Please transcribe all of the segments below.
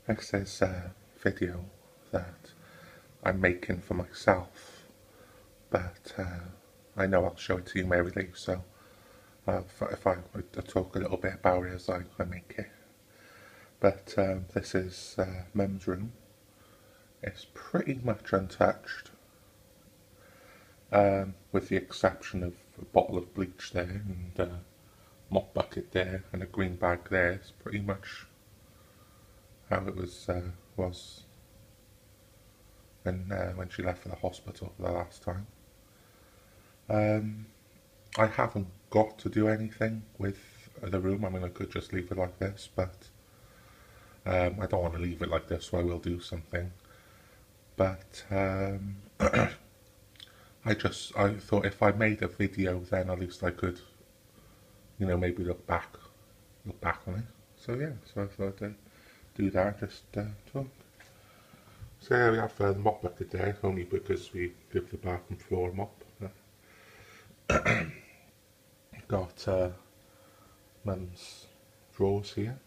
This is a video that I'm making for myself, but I know I'll show it to you maybe, so if I talk a little bit about it as I make it. But this is Mum's room. It's pretty much untouched, with the exception of a bottle of bleach there and a mop bucket there and a green bag there. It's pretty much how it was when she left for the hospital for the last time. I haven't got to do anything with the room. I mean, I could just leave it like this, but I don't want to leave it like this, so I will do something. But I thought if I made a video, then at least I could, maybe look back on it. So yeah, so I thought I'd do that, just talk. So yeah, we have the mop bucket there, only because we give the bathroom floor a mop. Got Mum's drawers here,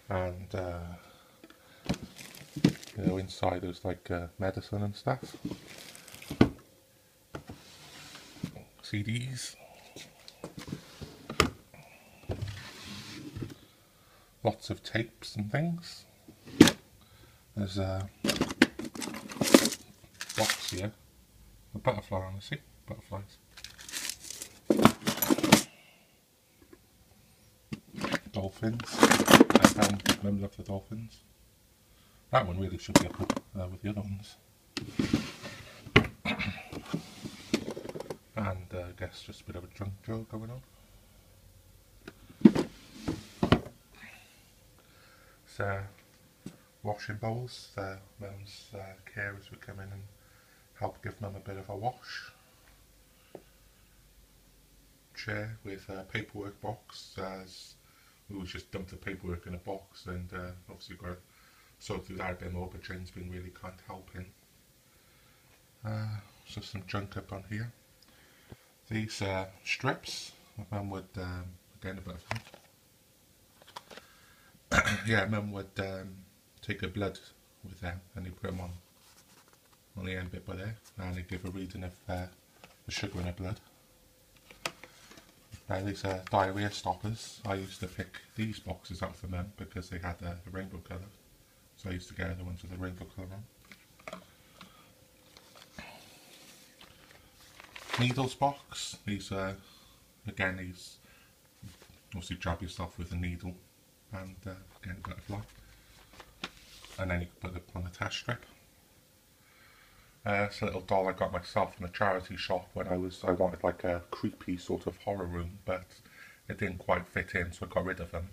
and inside there's like medicine and stuff, CDs, lots of tapes and things. There's a box here, a butterfly on the seat, butterflies. Dolphins. Mum loves the dolphins. That one really should be up with the other ones. And I guess just a bit of a junk drawer going on. So, washing bowls. Mum's carers would come in and help give Mum a bit of a wash. Chair with a paperwork box, as we would just dump the paperwork in a box, and obviously got to sort through that a bit more, but Jane's been really kind helping. So some junk up on here. These strips, Mum would, again a bit of yeah, Mum would take her blood with them and they put them on the end bit by there, and they give a reading of the sugar in her blood. Now these are diarrhea stoppers. I used to pick these boxes up for Mum because they had the rainbow colour, so I used to get the ones with the rainbow colour on. Needles box. These are, again, these obviously jab yourself with a needle and again a butterfly, and then you can put it on a test strip. It's a little doll I got myself from a charity shop when I wanted like a creepy sort of horror room, but it didn't quite fit in, so I got rid of them.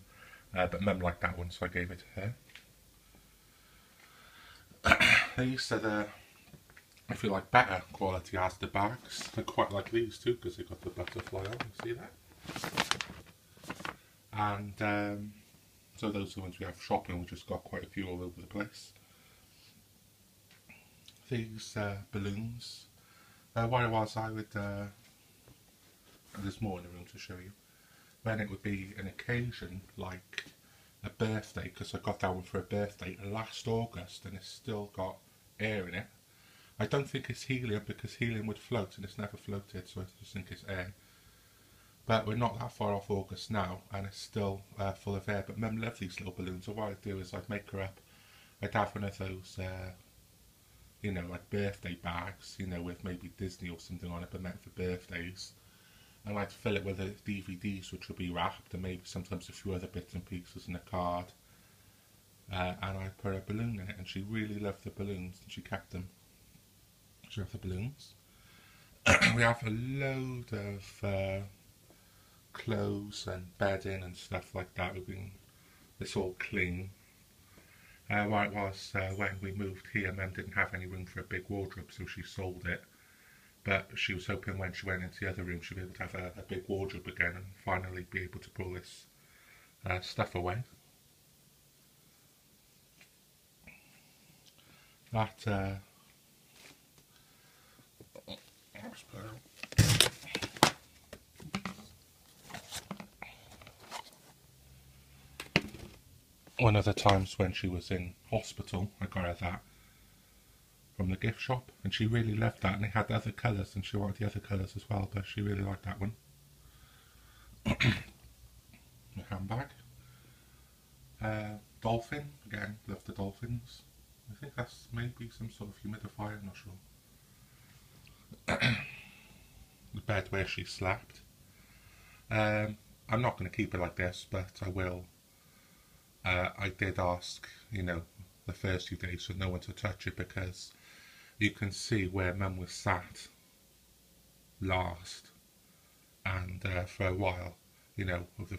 But Mum liked that one, so I gave it to her. These are the, I feel like, better quality as the bags. I quite like these too because they got the butterfly on, you see that? And so those are the ones we have shopping. We just got quite a few all over the place. These balloons. What it was, I would, there's more in the room to show you, when it would be an occasion like a birthday, because I got that one for a birthday last August and it's still got air in it. I don't think it's helium because helium would float and it's never floated, so I just think it's air. But we're not that far off August now and it's still full of air. But Mum loved these little balloons, so what I'd do is I'd make her up, I'd have one of those like birthday bags, with maybe Disney or something on it, but meant for birthdays. And I'd fill it with the DVDs, which would be wrapped, and maybe sometimes a few other bits and pieces in a card. And I'd put a balloon in it, and she really loved the balloons, and she kept them. She loved the balloons. We have a load of clothes and bedding and stuff like that. It's all clean. What it was, when we moved here, Mum didn't have any room for a big wardrobe, so she sold it. But she was hoping when she went into the other room she'd be able to have a big wardrobe again and finally be able to pull this stuff away. That one of the times when she was in hospital, I got her that from the gift shop, and she really loved that, and it had other colours, and she wanted the other colours as well, but she really liked that one. The handbag. Dolphin, again, love the dolphins. I think that's maybe some sort of humidifier, I'm not sure. The bed where she slept. I'm not going to keep it like this, but I will. I did ask, the first few days for no one to touch it, because you can see where Mum was sat last, and for a while, of the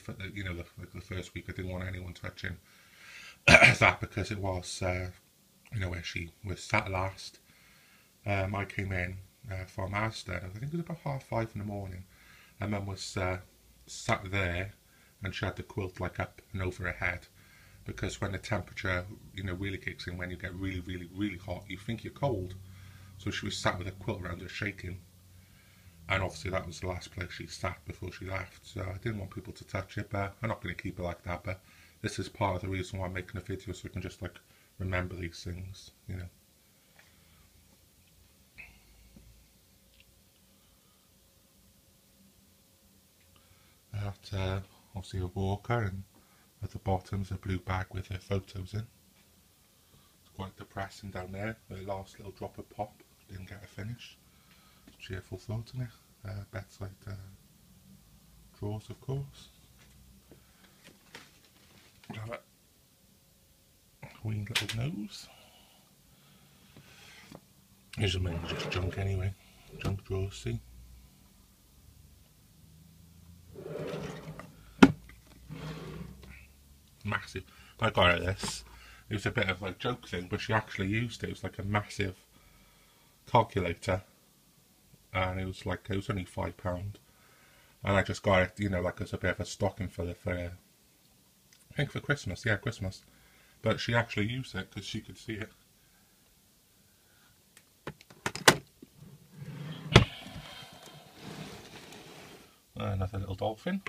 first week, I didn't want anyone touching that, because it was, where she was sat last. I came in from Asda, I think it was about 5:30 in the morning, and Mum was sat there, and she had the quilt like up and over her head, because when the temperature, really kicks in, when you get really, really, really hot, you think you're cold. So she was sat with a quilt around her, shaking. And obviously that was the last place she sat before she left, so I didn't want people to touch it, but I'm not going to keep it like that. But this is part of the reason why I'm making a video, so we can just remember these things, That obviously a walker, and at the bottom's a blue bag with her photos in. It's quite depressing down there. The last little drop of pop didn't get a finish. Cheerful thought in it. Bedside drawers, of course. Have a wee little nose. These are mainly just junk anyway. Junk drawers, see? Massive. I got her this. It was a bit of a joke thing, but she actually used it. It was like a massive calculator, and it was only £5, and I just got it, as a bit of a stocking filler for I think for Christmas, yeah, Christmas. But she actually used it because she could see it. Another little dolphin.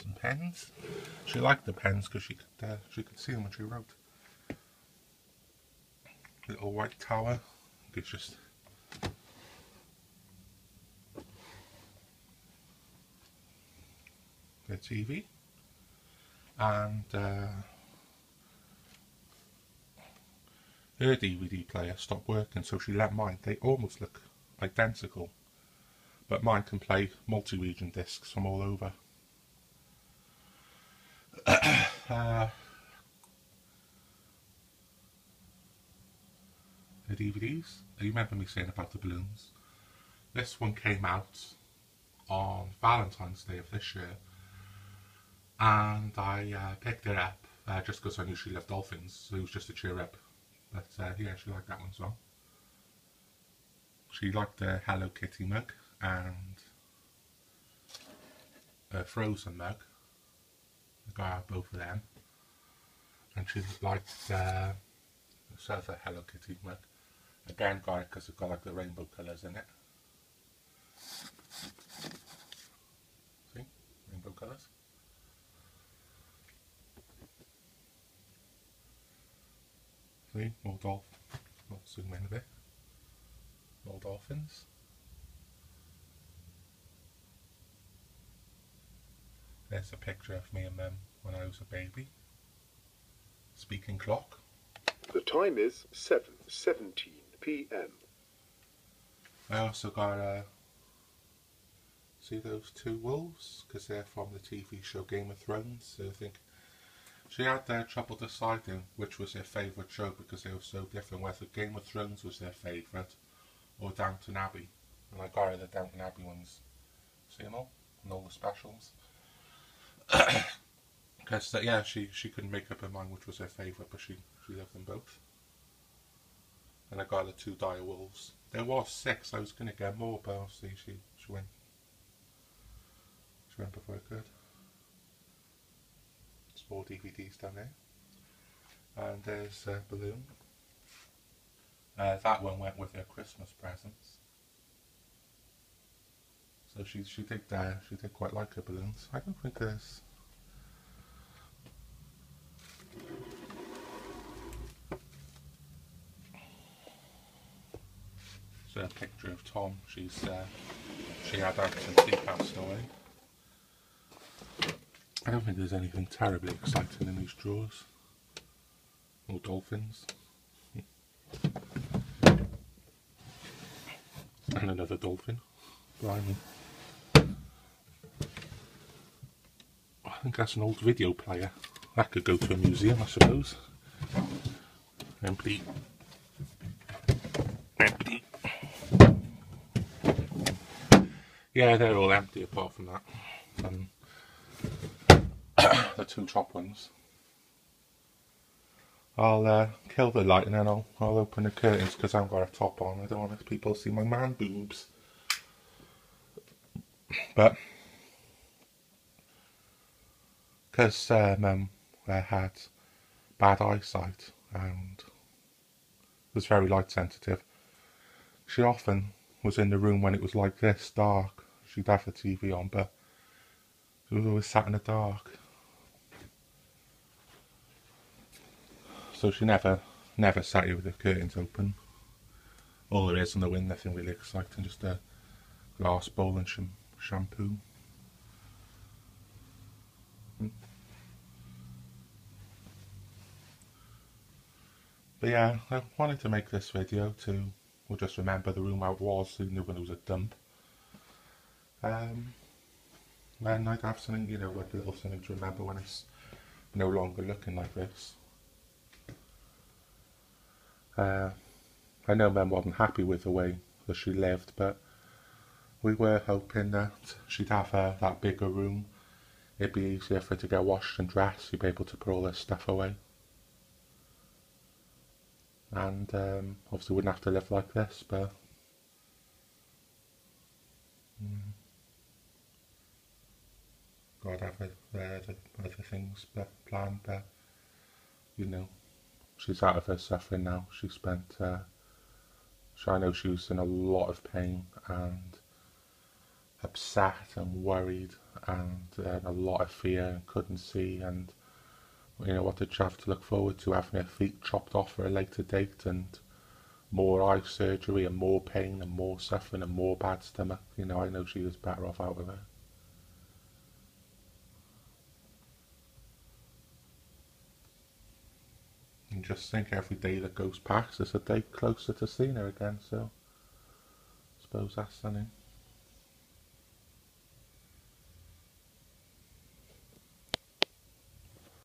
Some pens. She liked the pens because she could see them when she wrote. Little white tower. It's just the TV, and her DVD player stopped working, so she let mine. They almost look identical, but mine can play multi-region discs from all over. The DVDs. You remember me saying about the balloons? This one came out on Valentine's Day of this year, and I picked it up just because I knew she loved dolphins, so it was just to cheer up. But yeah, she liked that one as well. She liked the Hello Kitty mug and a Frozen mug. I got her both of them. And she liked this other Hello Kitty mug. Again, got it because it's got the rainbow colours in it. See? Rainbow colours. See? More dolphins. I'll zoom in a bit. More dolphins. There's a picture of me and Mum when I was a baby. Speaking clock. The time is 7:17 p.m. I also got see those two wolves? Because they're from the TV show Game of Thrones. So I think she had trouble deciding which was her favourite show, because they were so different, whether Game of Thrones was their favourite or Downton Abbey. And I got her the Downton Abbey ones. See them all? And all the specials. Because yeah, she couldn't make up her mind which was her favourite, but she loved them both. And I got the two dire wolves. There was 6. I was going to get more, but obviously she went. She went before I could. There's more DVDs down there. And there's a balloon. That one went with her Christmas presents. So she did quite like her balloons. I don't think there's a picture of Tom. She had that since he passed away. I don't think there's anything terribly exciting in these drawers. Or dolphins. And another dolphin. Blimey. I think that's an old video player. That could go to a museum, I suppose. Empty. Empty. Yeah, they're all empty apart from that. And the two top ones. I'll kill the light and then I'll open the curtains because I haven't got a top on. I don't want people to see my man boobs. But because Mum had bad eyesight and was very light sensitive, she often was in the room when it was like this, dark. She'd have the TV on, but she was always sat in the dark. So she never sat here with the curtains open. All there is on the wind, nothing really exciting, just a glass bowl and shampoo. But yeah, I wanted to make this video to just remember the room how it was, even when it was a dump. Then I'd have something, you know, like a little something to remember when it's no longer looking like this. I know Mum wasn't happy with the way that she lived, but we were hoping that she'd have that bigger room. It'd be easier for her to get washed and dressed. She'd be able to put all her stuff away. And obviously wouldn't have to live like this, but God have other things planned, but you know, she's out of her suffering now. She spent, I know she was in a lot of pain and upset and worried and a lot of fear and couldn't see, and you know, what did she have to look forward to? Having her feet chopped off for a later date and more eye surgery and more pain and more suffering and more bad stomach. You know, I know she was better off out of it. And just think every day that goes past is a day closer to seeing her again, so I suppose that's something.